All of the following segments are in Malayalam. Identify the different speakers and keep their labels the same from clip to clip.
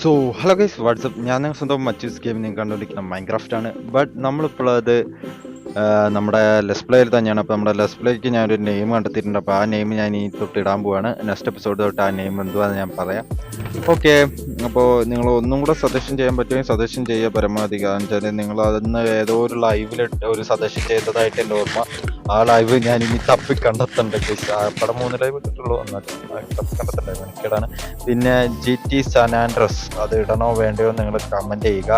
Speaker 1: സോ ഹലോ ഗൈസ് വാട്സപ്പ്, ഞാൻ നിങ്ങൾ സ്വന്തം മച്ചൂസ് ഗെയിം നിങ്ങൾ കണ്ടുപിടിക്കുന്ന മൈൻക്രാഫ്റ്റ് ആണ്. ബട്ട് നമ്മളിപ്പോൾ അത് നമ്മുടെ ലെസ് പ്ലേയിൽ തന്നെയാണ്. അപ്പോൾ നമ്മുടെ ലെസ് പ്ലേക്ക് ഞാനൊരു നെയിം കണ്ടെത്തിയിട്ടുണ്ട്. അപ്പോൾ ആ നെയിം ഞാൻ ഈ തൊട്ട് ഇടാൻ പോവാണ്. നെക്സ്റ്റ് എപ്പിസോഡ് തൊട്ട് ആ നെയിം എന്തുവാന്ന് ഞാൻ പറയാം. ഓക്കെ, അപ്പോൾ നിങ്ങൾ ഒന്നും കൂടെ സജഷൻ ചെയ്യാൻ പറ്റുമെങ്കിൽ സജഷൻ ചെയ്യുക പരമാവധി. കാരണം വെച്ചാൽ നിങ്ങൾ അന്ന് ഏതോ ഒരു ലൈവിൽ ഒരു സജഷൻ ചെയ്തതായിട്ട് എൻ്റെ ഓർമ്മ. ആ ലൈവ് ഞാൻ ഇനി തപ്പി കണ്ടെത്തണ്ട ഗൈസ്. പടം 3 ലൈവ് ഇട്ടിട്ടുള്ളൂ, തപ്പി കണ്ടെത്തണ്ട, എനിക്കിടാണ്. പിന്നെ GT സാനാൻഡ്രസ് അത് ഇടണോ വേണ്ടയോ നിങ്ങൾ കമൻറ്റ് ചെയ്യുക.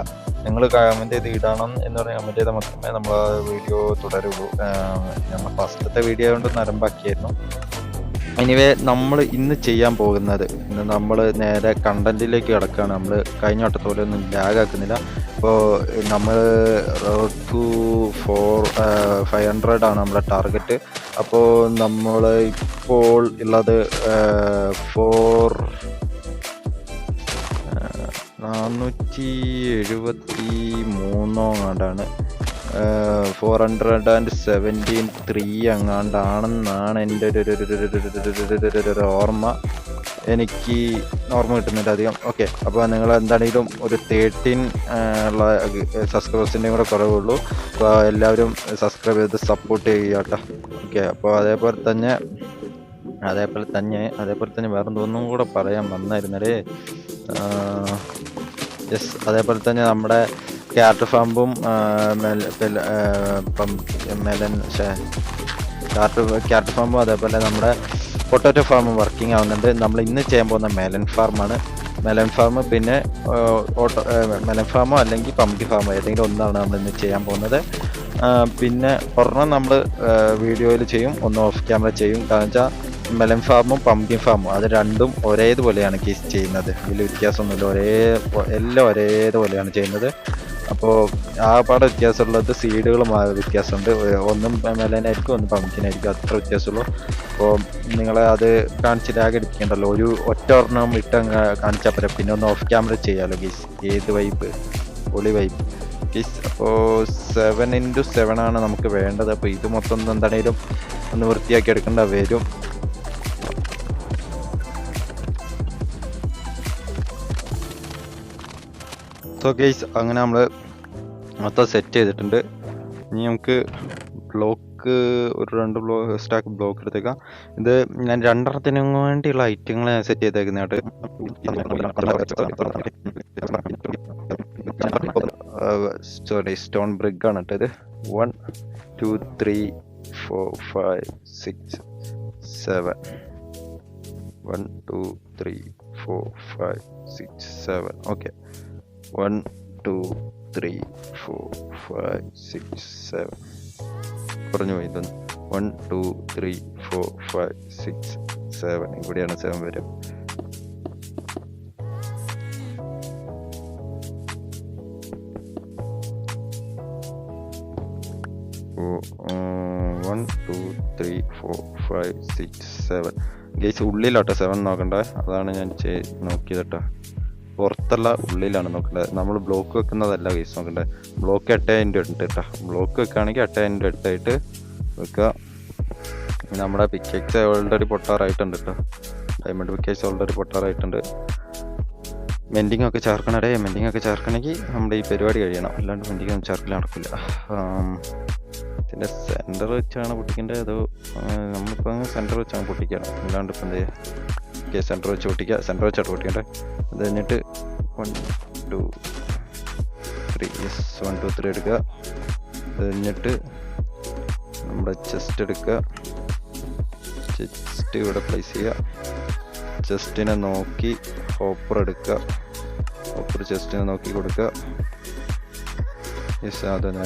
Speaker 1: നിങ്ങൾ കമൻറ്റ് ചെയ്ത് ഇടണം എന്ന് പറഞ്ഞ് കമൻറ്റ് ചെയ്താൽ മാത്രമേ നമ്മൾ ആ വീഡിയോ തുടരുള്ളൂ. നമ്മൾ ഫസ്റ്റത്തെ വീഡിയോ കൊണ്ട് നരമ്പാക്കിയായിരുന്നു. എനിവേ, നമ്മൾ ഇന്ന് ചെയ്യാൻ പോകുന്നത്, ഇന്ന് നമ്മൾ നേരെ കണ്ടന്റിലേക്ക് കിടക്കുകയാണ്. നമ്മൾ കഴിഞ്ഞ വട്ടത്തോടെ ഒന്നും ലാഗാക്കുന്നില്ല. അപ്പോൾ നമ്മൾ റോഡ് ടു 500 ആണ് നമ്മുടെ ടാർഗറ്റ്. അപ്പോൾ നമ്മൾ ഇപ്പോൾ ഉള്ളത് 473 എങ്ങാണ്ടാണ്, 473 എങ്ങാണ്ടാണെന്നാണ് എൻ്റെ ഒരു ഓർമ്മ. എനിക്ക് ഓർമ്മ കിട്ടുന്നില്ല അധികം. ഓക്കെ, അപ്പോൾ നിങ്ങൾ എന്താണെങ്കിലും ഒരു 13 ഉള്ള സബ്സ്ക്രൈബേഴ്സിൻ്റെയും കൂടെ കുറവുള്ളൂ. അപ്പോൾ എല്ലാവരും സബ്സ്ക്രൈബ് ചെയ്ത് സപ്പോർട്ട് ചെയ്യുക കേട്ടോ. ഓക്കെ, അപ്പോൾ അതേപോലെ തന്നെ വേറെ ഒന്നും കൂടെ പറയാൻ വന്നായിരുന്നേ. യെസ്, അതേപോലെ തന്നെ നമ്മുടെ ക്യാരറ്റ് ഫാമും ക്യാരറ്റ് ഫാമും അതേപോലെ നമ്മുടെ പൊട്ടാറ്റോ ഫാമും വർക്കിംഗ് ആവുന്നുണ്ട്. നമ്മൾ ഇന്ന് ചെയ്യാൻ പോകുന്ന മെലൻ ഫാമാണ്. മെലൻ ഫാം, പിന്നെ മെലൻ ഫാമോ അല്ലെങ്കിൽ പംകിൻ ഫാമോ ഏതെങ്കിലും ഒന്നാണ് നമ്മൾ ഇന്ന് ചെയ്യാൻ പോകുന്നത്. പിന്നെ ഒരെണ്ണം നമ്മൾ വീഡിയോയിൽ ചെയ്യും, ഒന്ന് ഓഫ് ക്യാമറ ചെയ്യും. കാരണം വെച്ചാൽ മെലൻ ഫാമും പംകിൻ ഫാമും അത് രണ്ടും ഒരേതുപോലെയാണ് കേസ് ചെയ്യുന്നത്. വലിയ വ്യത്യാസമൊന്നുമില്ല, എല്ലാം ഒരേതുപോലെയാണ് ചെയ്യുന്നത്. അപ്പോൾ ആ പാടെ വ്യത്യാസമുള്ളത് സീഡുകളും വ്യത്യാസമുണ്ട്. ഒന്നും മെലനായിരിക്കും, ഒന്നും പംകിനായിരിക്കും, അത്ര വ്യത്യാസമുള്ളൂ. അപ്പോൾ നിങ്ങളെ അത് കാണിച്ച് ലാഗടിപ്പിക്കണ്ടല്ലോ, ഒരു ഒറ്റൊരെണ്ണം ഇട്ട് കാണിച്ചാൽ പറ്റും. പിന്നെ ഒന്ന് ഓഫ് ക്യാമറ ചെയ്യാമല്ലോ ഗീസ്. ഏത് വൈബ്, പൊളി വൈബ് ഗീസ്. അപ്പോൾ 7x7 ആണ് നമുക്ക് വേണ്ടത്. അപ്പോൾ ഇത് മൊത്തം എന്താണേലും ഒന്ന് വൃത്തിയാക്കി എടുക്കേണ്ട വരും. സോ ഗൈസ്, അങ്ങനെ നമ്മൾ മൊത്തം സെറ്റ് ചെയ്തിട്ടുണ്ട്. ഇനി നമുക്ക് ബ്ലോക്ക് ഒരു 2 സ്റ്റാക്ക് ബ്ലോക്ക് എടുത്തേക്കാം. ഇത് ഞാൻ 2 വേണ്ടിയുള്ള ഐറ്റങ്ങൾ ഞാൻ സെറ്റ് ചെയ്തേക്കുന്നതായിട്ട്. സ്റ്റോൺ ബ്രിക്ക് ആണ് കേട്ടോ ഇത്. 1 2 3 4 5 6 7 1 2 3 4 5 6 7. ഓക്കെ, 1 2 3 4 5 6 7 കുറഞ്ഞു പോയി ഇതൊന്ന്. 1 2 3 4 5 6 7 ഇവിടെയാണ് 7 വരും. ഗൈസ്, ഉള്ളിലാട്ടോ 7 നോക്കണ്ടേ, അതാണ് ഞാൻ നോക്കിയത് കേട്ടോ. പുറത്തുള്ള ഉള്ളിലാണ് നോക്കേണ്ടത്. നമ്മൾ ബ്ലോക്ക് വെക്കുന്നതല്ല ഗൈസ് നോക്കണ്ടേ. ബ്ലോക്ക് 8x8 കേട്ടോ. ബ്ലോക്ക് വെക്കുകയാണെങ്കിൽ 8x8 ആയിട്ട് വെക്കുക. നമ്മുടെ പിക്കേക്സ് ഓൾറെഡി പൊട്ടാറായിട്ടുണ്ട് കേട്ടോ. ഡയമണ്ട് പിക്കേക്സ് ഓൾറെഡി പൊട്ടാറായിട്ടുണ്ട്. മെൻഡിങ് ഒക്കെ ചേർക്കണേ. മെൻഡിങ് ഒക്കെ ചേർക്കണമെങ്കിൽ നമ്മുടെ ഈ പരിപാടി കഴിയണം, അല്ലാണ്ട് മെൻഡിങ് ഒന്നും ചേർക്കൽ നടക്കില്ല. ഇതിൻ്റെ സെൻറ്റർ വെച്ചാണ് പൊട്ടിക്കേണ്ടത്. അതോ നമ്മളിപ്പോൾ സെൻറ്റർ വെച്ചാണ് പൊട്ടിക്കണം, അല്ലാണ്ട് ഇപ്പം എന്ത് ചെയ്യുക. ഓക്കെ, സെൻറ്റർ വെച്ച് പൊട്ടിക്കുക. സെൻറ്റർ വെച്ചാണ് പൊട്ടിക്കേണ്ടത്. അത് കഴിഞ്ഞിട്ട് 1 2 3 യെസ് 1 2 3 എടുക്കുക. അത് കഴിഞ്ഞിട്ട് നമ്മുടെ ചെസ്റ്റ് എടുക്കുക. ചെസ്റ്റ് ഇവിടെ പ്ലേസ് ചെയ്യുക. ചെസ്റ്റിനെ നോക്കി ഹോപ്പർ എടുക്കുക. ഹോപ്പർ ചെസ്റ്റിനെ നോക്കി കൊടുക്കുക. യെസ്, അതന്നെ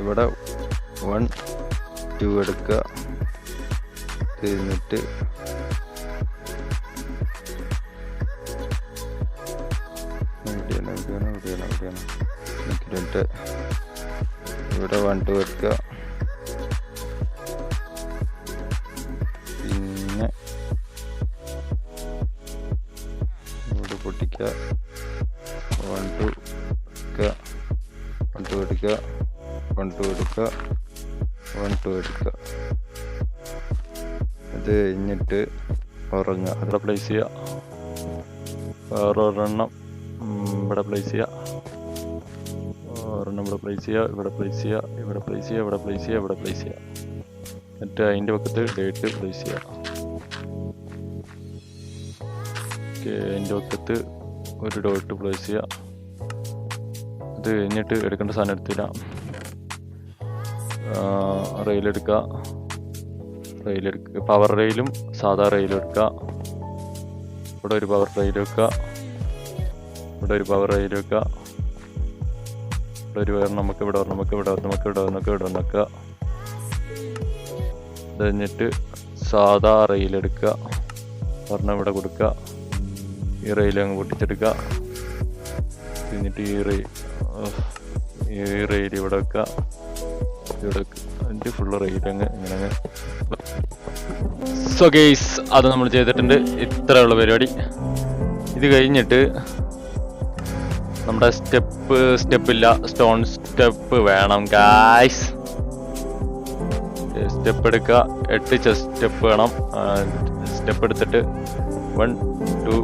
Speaker 1: ഇവിടെ 1 2 എടുക്കുക. കഴിഞ്ഞിട്ട് ഇവിടെ 1 2 എടുക്കുക. പിന്നെ ഇവിടെ പൊട്ടിക്കുക. 1 2 എടുക്കുക. 1 2 എടുക്കുക. 1 2 എടുക്കുക. 1 2 എടുക്കുക. അത് കഴിഞ്ഞിട്ട് ഉറങ്ങുക. അവിടെ പ്ലേസ് ചെയ്യുക. വേറൊരെണ്ണം ഇവിടെ പ്ലേസ് ചെയ്യുക, ഒരെണ്ണം ഇവിടെ പ്ലേസ് ചെയ്യുക, ഇവിടെ പ്ലേസ് ചെയ്യുക, ഇവിടെ പ്ലേസ് ചെയ്യുക, ഇവിടെ പ്ലേസ് ചെയ്യുക, ഇവിടെ പ്ലേസ് ചെയ്യുക. എന്നിട്ട് അതിൻ്റെ പക്കത്ത് ഡേറ്റ് പ്ലേസ് ചെയ്യുക. ഓക്കെ, അതിൻ്റെ പക്കത്ത് ഒരു ഡോട്ട് പ്ലേസ് ചെയ്യുക. അത് കഴിഞ്ഞിട്ട് എടുക്കേണ്ട സാധനം എടുത്തില്ല. റെയിലെടുക്കുക, പവർ റെയിലും സാധാ റെയിലും എടുക്കുക. ഇവിടെ ഒരു പവർ റെയിൽ വെക്കുക, ഇവിടെ ഒരു പവർ റെയിൽ വെക്കുക, ഇവിടെ ഒരു നമുക്ക് ഇവിടെ നമുക്ക് ഇവിടെ നമുക്ക് ഇവിടെ നമുക്ക് ഇവിടെ നിൽക്കുക. അത് കഴിഞ്ഞിട്ട് സാധാ റെയിലെടുക്കുക, ഒരെണ്ണം ഇവിടെ കൊടുക്കുക, ഈ റെയിൽ അങ്ങ് പൊട്ടിച്ചെടുക്കുക. എന്നിട്ട് ഈ റെയിൽ ഇവിടെ വെക്കുക, ഇവിടെ എന്നിട്ട് ഫുള്ള് റെയിൽ അങ്ങ് ഇങ്ങനെ. സോ ഗെയ്സ്, അത് നമ്മൾ ചെയ്തിട്ടുണ്ട്. ഇത്രയുള്ള പരിപാടി. ഇത് കഴിഞ്ഞിട്ട് നമ്മുടെ സ്റ്റെപ്പില്ല, സ്റ്റോൺ സ്റ്റെപ്പ് വേണം ഗായ്സ്. സ്റ്റെപ്പ് എടുക്കുക, 8 ചെസ്റ്റ് സ്റ്റെപ്പ് വേണം. സ്റ്റെപ്പ് എടുത്തിട്ട് 1 2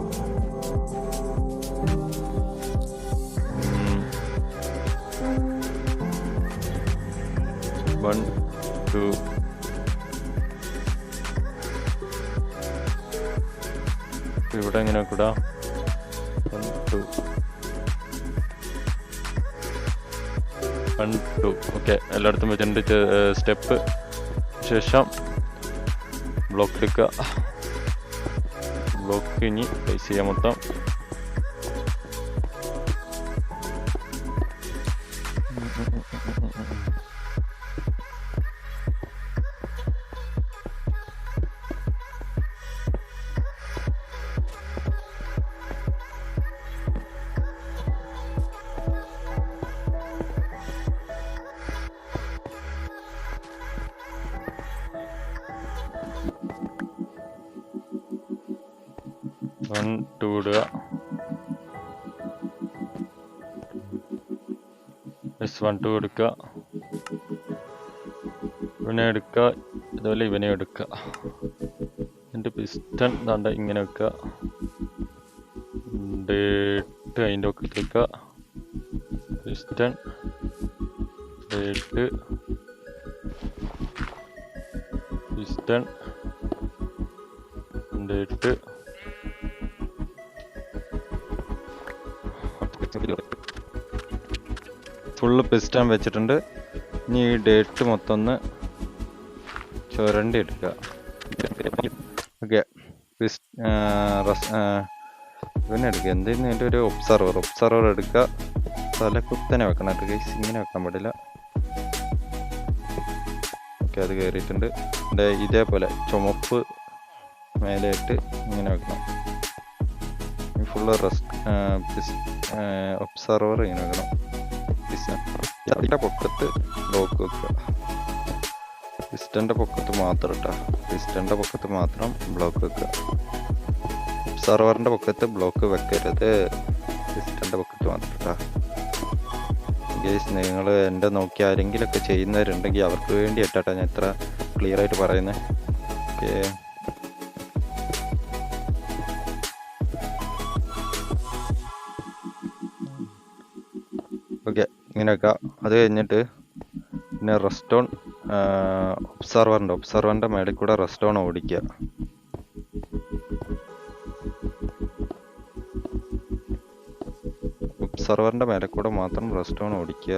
Speaker 1: 1 2 ഇവിടെ എങ്ങനെ കൂടാ 1 2 1 2. ഓക്കെ, എല്ലായിടത്തും വെച്ചിട്ടുണ്ട് സ്റ്റെപ്പ്. ശേഷം ബ്ലോക്ക് എടുക്കുക, ബ്ലോക്ക് ഇനി പ്ലേസ് ചെയ്യാം മൊത്തം. വൺ ടു ഇടുക, 1 2 എടുക്കുക, ഇവനെ എടുക്കുക, ഇതുപോലെ ഇവനെ എടുക്കുക. എന്നിട്ട് പിസ്റ്റൺ ദാണ്ട ഇങ്ങനെ വെക്കുക, ഡേറ്റ് അതിൻ്റെ ഒക്കെ വെക്കുക, piston date piston date. Full piston വെച്ചിട്ടുണ്ട്. ഇനി ഈ ഡേറ്റ് മൊത്തം ഒന്ന് ചുരണ്ടി എടുക്കുക. ഓക്കെ, ഇവനെ എടുക്കുക. എന്തെങ്കിലും അതിൻ്റെ ഒരു ഒബ്സർവർ എടുക്കുക. തലക്കുത്തനെ വെക്കണം കേട്ടോ ഗൈസ്, ഇങ്ങനെ വെക്കാൻ പാടില്ല. ഓക്കെ, അത് കയറിയിട്ടുണ്ട്. ഇതേപോലെ ചുമപ്പ് മേലെയായിട്ട് ഇങ്ങനെ വെക്കണം. ഫുള്ള് ഒബ്സർവർ ഇങ്ങനെ വെക്കണം. പിസ്റ്റൻ്റെ പൊക്കത്ത് ബ്ലോക്ക് വെക്കുക. പിസ്റ്റൻ്റെ പൊക്കത്ത് മാത്രം കേട്ടോ, പിസ്റ്റൻ്റെ പൊക്കത്ത് മാത്രം ബ്ലോക്ക് വെക്കുക. ഒബ്സർവറിൻ്റെ പൊക്കത്ത് ബ്ലോക്ക് വെക്കരുത്, പിസ്റ്റൻ്റെ പൊക്കത്ത് മാത്രം കേട്ടോ. ഗൈസ്, നിങ്ങൾ എൻ്റെ നോക്കി ആരെങ്കിലുമൊക്കെ ചെയ്യുന്നവരുണ്ടെങ്കിൽ അവർക്ക് വേണ്ടി ഇട്ടാട്ടാ ഞാൻ ഇത്ര ക്ലിയർ ആയിട്ട് പറയുന്നത്. ഓക്കെ, ഓക്കെ, ഇങ്ങനെ വെക്കുക. അത് കഴിഞ്ഞിട്ട് പിന്നെ റെസ്റ്റോൺ ഒബ്സർവറിൻ്റെ മേളിൽ കൂടെ റെസ്റ്റോൺ ഓടിക്കുക. ഒബ്സർവറിൻ്റെ മേലെ കൂടെ മാത്രം റെസ്റ്റോൺ ഓടിക്കുക.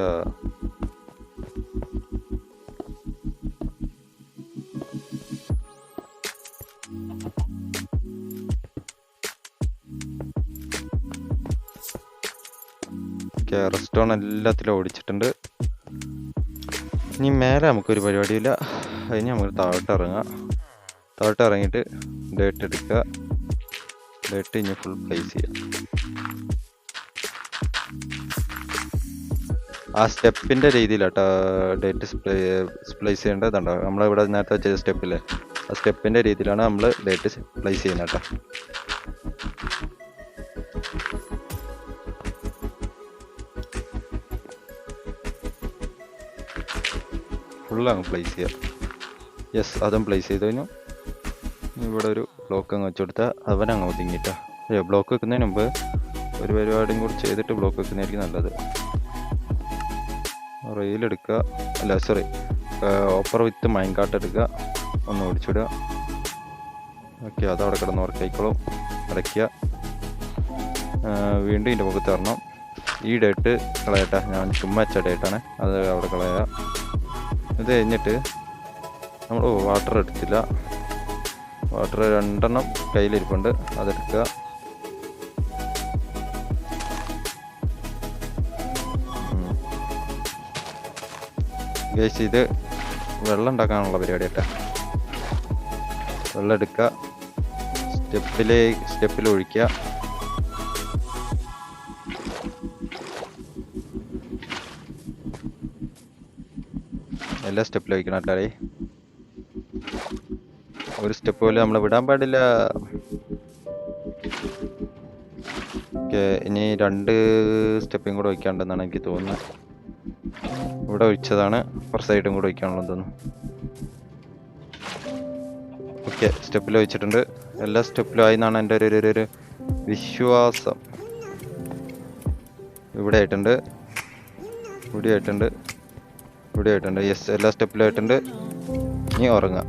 Speaker 1: റെസ്റ്റോൺ എല്ലാത്തിലും ഓടിച്ചിട്ടുണ്ട്. ഇനി മേലെ നമുക്കൊരു പരിപാടിയില്ല. അതിന് നമുക്ക് താഴോട്ട് ഇറങ്ങിയിട്ട് ഡേറ്റ് എടുക്കുക. ഡേറ്റ് ഇനി ഫുൾ പ്ലേസ് ചെയ്യുക. ആ സ്റ്റെപ്പിൻ്റെ രീതിയിലാട്ടോ ഡേറ്റ് പ്ലേസ് ചെയ്യേണ്ടതുണ്ടോ. നമ്മളിവിടെ നേരത്തെ ചെയ്ത സ്റ്റെപ്പില്ലേ, ആ സ്റ്റെപ്പിൻ്റെ രീതിയിലാണ് നമ്മൾ ഡേറ്റ് പ്ലേസ് ചെയ്യുന്നത് കേട്ടോ. ഫുള്ള് അങ്ങ് പ്ലേസ് ചെയ്യുക. യെസ്, അതും പ്ലേസ് ചെയ്ത് കഴിഞ്ഞു. ഇവിടെ ഒരു ബ്ലോക്ക് അങ്ങ് വെച്ച് കൊടുത്താൽ അവനങ്ങ് ഒതുങ്ങിയിട്ടാ. ബ്ലോക്ക് വെക്കുന്നതിന് മുമ്പ് ഒരു പരിപാടിയും കൂടി ചെയ്തിട്ട് ബ്ലോക്ക് വെക്കുന്നതായിരിക്കും നല്ലത്. റെയിലെടുക്കുക, അല്ല സോറി, ഓപ്പർ വിത്ത് മൈൻകാട്ട് എടുക്കുക, ഒന്ന് ഓടിച്ചിടുക. ഓക്കെ, അതവിടെ കിടന്ന് വർക്കായിക്കോളും. അടയ്ക്കുക. വീണ്ടും ഇതിൻ്റെ മുഖത്ത് തരണം. ഈ ഡേറ്റ് കളയട്ടെ, ഞാൻ ചുമ്മാ വെച്ച ഡേറ്റാണ്, അത് അവിടെ കളയുക. ഇത് കഴിഞ്ഞിട്ട് നമ്മൾ വാട്ടർ എടുത്തില്ല, വാട്ടർ 2 എണ്ണം കയ്യിലിരിപ്പുണ്ട്, അതെടുക്കുക. ഗൈസ്, ഇത് വെള്ളം ഉണ്ടാക്കാനുള്ള പരിപാടി കേട്ടോ. വെള്ളം എടുക്കുക, സ്റ്റെപ്പിൽ ഒഴിക്കുക. എല്ലാ സ്റ്റെപ്പിലും ഒഴിക്കണം കേട്ടാലേ, ഒരു സ്റ്റെപ്പ് പോലും നമ്മൾ വിടാൻ പാടില്ല. ഓക്കെ, ഇനി 2 സ്റ്റെപ്പും കൂടെ ഒഴിക്കാണ്ടെന്നാണ് എനിക്ക് തോന്നുന്നത്. ഇവിടെ ഒഴിച്ചതാണ്, കുറച്ച് സൈഡും കൂടെ ഒഴിക്കാനുള്ളതെന്ന് തോന്നുന്നു. ഓക്കെ, സ്റ്റെപ്പിൽ ഒഴിച്ചിട്ടുണ്ട്. എല്ലാ സ്റ്റെപ്പിലും ആയി എന്നാണ് എൻ്റെ ഒരു വിശ്വാസം. ഇവിടെ ആയിട്ടുണ്ട്, ഇവിടെ ആയിട്ടുണ്ട്, ഇവിടെ ആയിട്ടുണ്ട്. യെസ്, എല്ലാ സ്റ്റെപ്പിലും ആയിട്ടുണ്ട്. ഇനി ഉറങ്ങുക.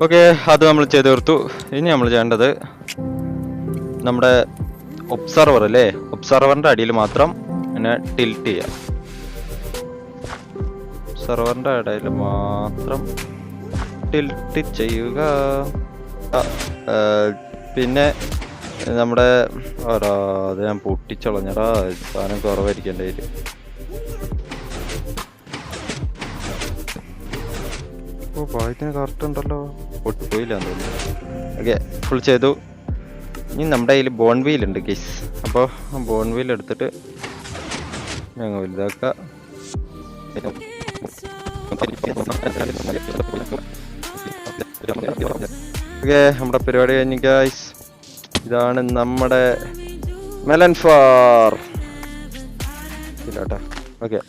Speaker 1: ഓക്കെ, അത് നമ്മൾ ചെയ്ത് തീർത്തു. ഇനി നമ്മൾ ചെയ്യേണ്ടത് നമ്മുടെ ഒബ്സർവർ അല്ലേ, ഒബ്സർവറിൻ്റെ അടിയിൽ മാത്രം ഇങ്ങനെ ടിൽറ്റ് ചെയ്യാം. ഒബ്സർവറിൻ്റെ ഇടയിൽ മാത്രം ടിൽറ്റ് ചെയ്യുക. പിന്നെ നമ്മുടെ അത് ഞാൻ പൊട്ടിച്ചളഞ്ഞടാ, സാധനം കുറവായിരിക്കും എൻ്റെ കയ്യിൽ. ഓ, ഭാഗ്യത്തിന് കറക്റ്റ് ഉണ്ടല്ലോ, പൊട്ടിപ്പോയില്ല എന്ന് തോന്നുന്നു. ഓക്കെ, ഫുൾ ചെയ്തു. ഇനി നമ്മുടെ കയ്യിൽ ബോൺ വീൽ ഉണ്ട് ഗൈസ്. അപ്പോൾ ബോൺ വീൽ എടുത്തിട്ട് ഞങ്ങൾ വലുതാക്കുക. ഓക്കെ, നമ്മുടെ പരിപാടി കഴിഞ്ഞു ഗൈസ്. ഇതാണ് നമ്മുടെ മെലൺ ഫാർ. ഇല്ലാട്ടാ. Okay,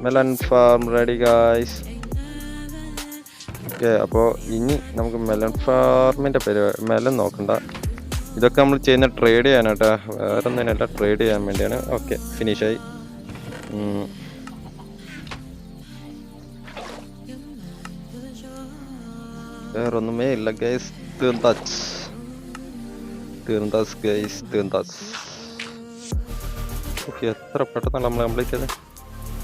Speaker 1: melon farm ready guys. Okay, അപ്പോൾ ഇനി നമുക്ക് മെലൺ ഫാർമിൻ്റെ മെലൺ നോക്കണ്ട. ഇതൊക്കെ നമ്മൾ ചെയ്യുന്ന ട്രേഡ് ചെയ്യാനാട്ടാ, വേറെ ഒന്നിനല്ല, ട്രേഡ് ചെയ്യാൻ വേണ്ടിയാണ്. ഓക്കെ, ഫിനിഷായി. വേറൊന്നുമേ ഇല്ല ഗൈസ്. തീർന്നാച്ച് ഗൈസ്, തീർന്നാച്ച്. ഓക്കെ, എത്ര പെട്ടെന്നാണ് നമ്മൾ കംപ്ലീറ്റ് ചെയ്തത്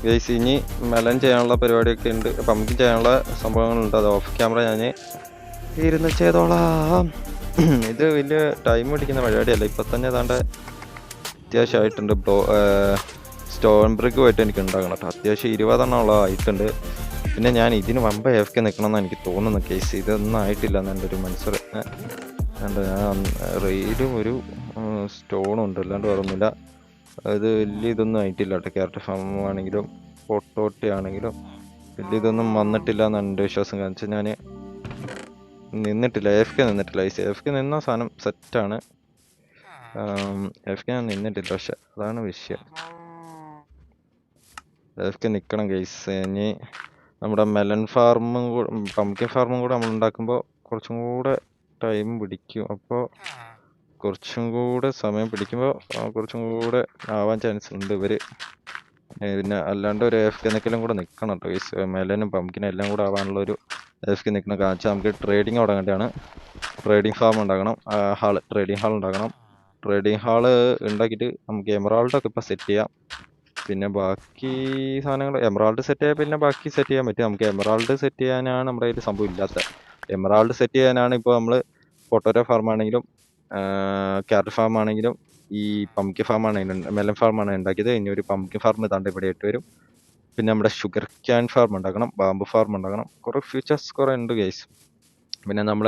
Speaker 1: ഗൈസ്. ഇനി മെലൻ ചെയ്യാനുള്ള പരിപാടിയൊക്കെ ഉണ്ട്, പമ്പിങ് ചെയ്യാനുള്ള സംഭവങ്ങളുണ്ട്. അത് ഓഫ് ക്യാമറ ഞാൻ ഇരുന്ന് ചെയ്തോളാം. ഇത് വലിയ ടൈം പിടിക്കുന്ന പരിപാടിയല്ല. ഇപ്പം തന്നെ ഏതാണ്ട് അത്യാവശ്യമായിട്ടുണ്ട്. സ്റ്റോൺ ബ്രിക്ക് പോയിട്ട് എനിക്ക് ഉണ്ടാകണം കേട്ടോ. അത്യാവശ്യം 20 എണ്ണം ആയിട്ടുണ്ട്. പിന്നെ ഞാൻ ഇതിന് വമ്പ AFK നിൽക്കണമെന്ന് എനിക്ക് തോന്നുന്നു കേസ്. ഇതൊന്നും ആയിട്ടില്ല എന്ന് എൻ്റെ ഒരു മനസ്സിൽ. ഞാൻ റെയിലും ഒരു സ്റ്റോണും ഉണ്ട്, അല്ലാണ്ട് വേറൊന്നുമില്ല. അത് വലിയ ഇതൊന്നും ആയിട്ടില്ല കേട്ടോ. ക്യാരറ്റ് ഫാം ആണെങ്കിലും പൊട്ടോട്ടി ആണെങ്കിലും വലിയ ഇതൊന്നും വന്നിട്ടില്ല എന്നാണ് എൻ്റെ വിശ്വാസം. കാരണം വെച്ചാൽ ഞാൻ നിന്നിട്ടില്ല, AFK നിന്നിട്ടില്ല. AFK നിന്ന സാധനം സെറ്റാണ്. AFK ഞാൻ നിന്നിട്ടില്ല, പക്ഷെ അതാണ് വിഷയം. AFK നിൽക്കണം ഗൈസ്. ഇനി നമ്മുടെ മെലൺ ഫാർമും കൂടെ പംകിൻ ഫാർമും കൂടെ നമ്മൾ ഉണ്ടാക്കുമ്പോൾ കുറച്ചും കൂടെ ടൈം പിടിക്കും. അപ്പോൾ കുറച്ചും കൂടെ സമയം പിടിക്കുമ്പോൾ കുറച്ചും കൂടെ ആവാൻ ചാൻസ് ഉണ്ട് ഇവർ. പിന്നെ അല്ലാണ്ട് ഒരു AFK നിൽക്കലും കൂടെ നിൽക്കണം കേട്ടോ ഗൈസ്. മെലനും പംകിനും എല്ലാം കൂടെ ആവാനുള്ള ഒരു AFK നിൽക്കണം. കാരണം വെച്ചാൽ നമുക്ക് ട്രേഡിങ് തുടങ്ങേണ്ടതാണ്. ട്രേഡിങ് ഫാം ഉണ്ടാക്കണം, ട്രേഡിങ് ഹാൾ ഉണ്ടാക്കണം. ട്രേഡിങ് ഹാള് ഉണ്ടാക്കിയിട്ട് നമുക്ക് എമറാൾഡൊക്കെ ഇപ്പോൾ സെറ്റ് ചെയ്യാം. പിന്നെ ബാക്കി സാധനങ്ങൾ എമറാൾഡ് സെറ്റ് ചെയ്യാൻ പിന്നെ ബാക്കി സെറ്റ് ചെയ്യാൻ പറ്റും. നമുക്ക് എമറാൾഡ് സെറ്റ് ചെയ്യാനാണ് നമ്മുടെ കയ്യിൽ സംഭവം ഇല്ലാത്തത്. എമറാൾഡ് സെറ്റ് ചെയ്യാനാണ് ഇപ്പോൾ നമ്മൾ പൊട്ടോറ്റോ ഫാം ആണെങ്കിലും ക്യാരറ്റ് ഫാം ആണെങ്കിലും ഈ പംകിൻ ഫാം ആണെങ്കിലും മെലൺ ഫാമാണ് ഉണ്ടാക്കിയത്. ഇനി ഒരു പംകിൻ ഫാം ഇതാണ്ട് ഇവിടെ ഇട്ട് വരും. പിന്നെ നമ്മുടെ ഷുഗർ ക്യാൻ ഫാം ഉണ്ടാക്കണം, ബാമ്പു ഫാം ഉണ്ടാക്കണം. കുറേ ഫീച്ചേഴ്സ് കുറേ ഉണ്ട് ഗൈസ്. പിന്നെ നമ്മൾ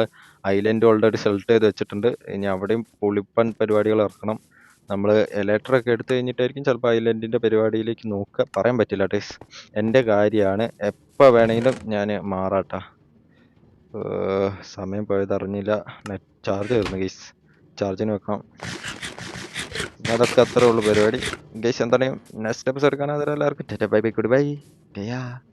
Speaker 1: ഐലൻഡ് ഓൾറെഡി സെലക്ട് ചെയ്ത് വെച്ചിട്ടുണ്ട്. ഇനി അവിടെയും പൊളിപ്പൻ പരിപാടികൾ ഇറക്കണം. നമ്മൾ എലക്ട്രൊക്കെ എടുത്തു കഴിഞ്ഞിട്ടായിരിക്കും ചിലപ്പോൾ ഐലൻഡിൻ്റെ പരിപാടിയിലേക്ക് നോക്കുക. പറയാൻ പറ്റില്ല ഗൈസ്, എൻ്റെ കാര്യമാണ്. എപ്പോൾ വേണമെങ്കിലും ഞാൻ മാറാട്ടാ. സമയം പോയതറിഞ്ഞില്ല. നെറ്റ് ചാർജ് തീർന്നു ഗൈസ്, ചാർജിന് വെക്കണം. അതൊക്കെ അത്രേ ഉള്ളൂ പരിപാടി ഗൈസ്. എന്താണ് നെക്സ്റ്റ് എപ്പിസോഡ് കാണാൻ എല്ലാവർക്കും ബൈ ബൈ, ഗുഡ് ബൈ.